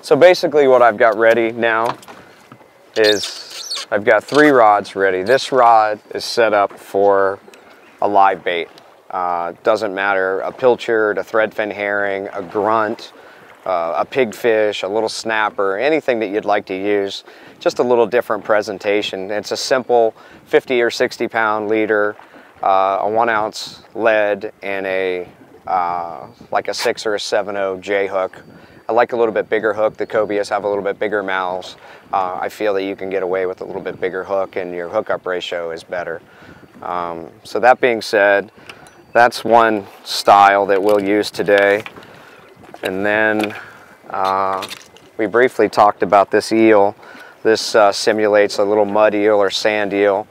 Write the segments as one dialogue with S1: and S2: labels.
S1: So basically what I've got ready now is I've got 3 rods ready. This rod is set up for a live bait. Doesn't matter, a pilchard, a threadfin herring, a grunt, a pigfish, a little snapper, anything that you'd like to use. Just a little different presentation. It's a simple 50 or 60 pound leader, a 1 ounce lead, and a like a 6 or a 7/0 J hook. I like a little bit bigger hook. The Cobias have a little bit bigger mouths. I feel that you can get away with a little bit bigger hook and your hookup ratio is better. So that being said, that's one style that we'll use today. And then we briefly talked about this eel. This simulates a little mud eel or sand eel.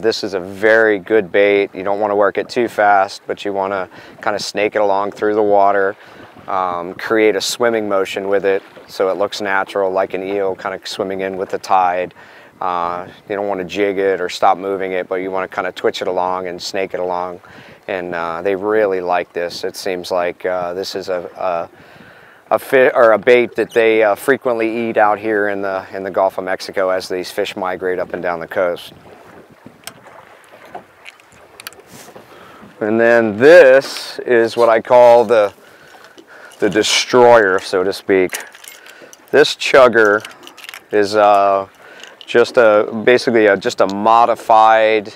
S1: This is a very good bait. You don't want to work it too fast, but you want to kind of snake it along through the water, create a swimming motion with it so it looks natural, like an eel kind of swimming in with the tide. You don't want to jig it or stop moving it, but you want to kind of twitch it along and snake it along. And they really like this. It seems like this is a bait that they frequently eat out here in the Gulf of Mexico as these fish migrate up and down the coast. And then this is what I call the destroyer, so to speak. This chugger is basically just a modified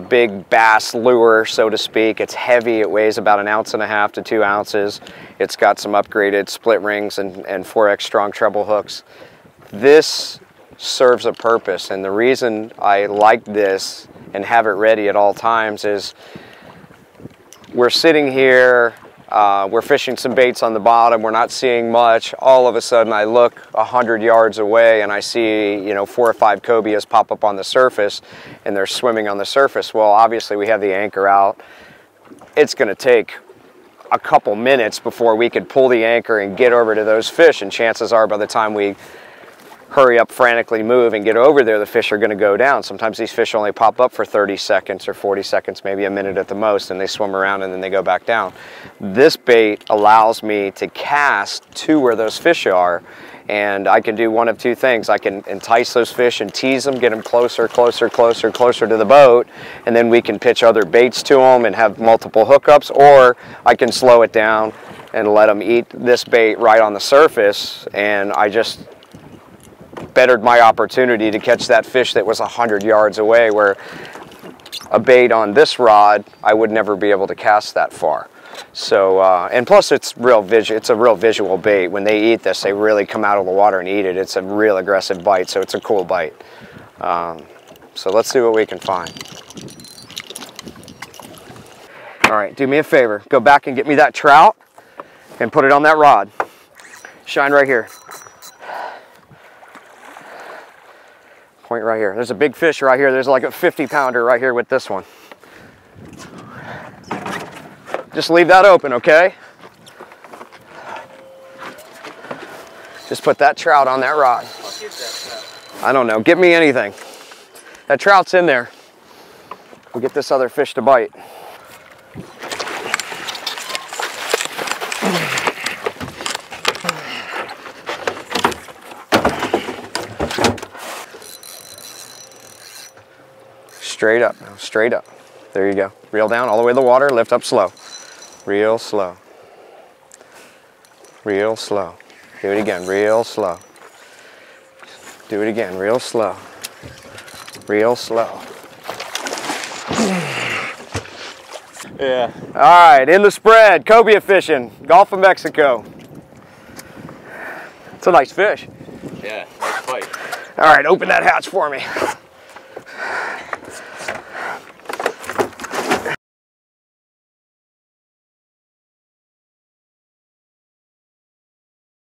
S1: big bass lure, so to speak. It's heavy. It weighs about 1.5 ounces to 2 ounces. It's got some upgraded split rings and 4X strong treble hooks. This serves a purpose, and the reason I like this and have it ready at all times is we're sitting here, we're fishing some baits on the bottom, we're not seeing much. All of a sudden I look 100 yards away and I see, you know, 4 or 5 cobias pop up on the surface and they're swimming on the surface. Well, obviously we have the anchor out. It's going to take a couple minutes before we could pull the anchor and get over to those fish, and chances are by the time we hurry up, frantically move and get over there, the fish are going to go down. Sometimes these fish only pop up for 30 seconds or 40 seconds, maybe a minute at the most, and they swim around and then they go back down. This bait allows me to cast to where those fish are, and I can do one of 2 things. I can entice those fish and tease them, get them closer, closer, closer, closer to the boat, and then we can pitch other baits to them and have multiple hookups, or I can slow it down and let them eat this bait right on the surface, and I just bettered my opportunity to catch that fish that was 100 yards away, where a bait on this rod I would never be able to cast that far. So and plus it's a real visual bait. When they eat this, they really come out of the water and eat it. It's a real aggressive bite, so it's a cool bite. So let's see what we can find. All right, do me a favor, go back and get me that trout and put it on that rod. Shine right here. Point right here. There's a big fish right here. There's like a 50-pounder right here with this one. Just leave that open, okay? Just put that trout on that rod.
S2: I'll get that trout.
S1: I don't know. Get me anything. That trout's in there. We'll get this other fish to bite. Straight up, straight up. There you go. Reel down all the way to the water, lift up slow. Real slow. Real slow. Do it again, real slow. Do it again, real slow. Real slow. Yeah. All right, in the spread, cobia fishing, Gulf of Mexico. It's a nice fish.
S2: Yeah, nice fight.
S1: All right, open that hatch for me.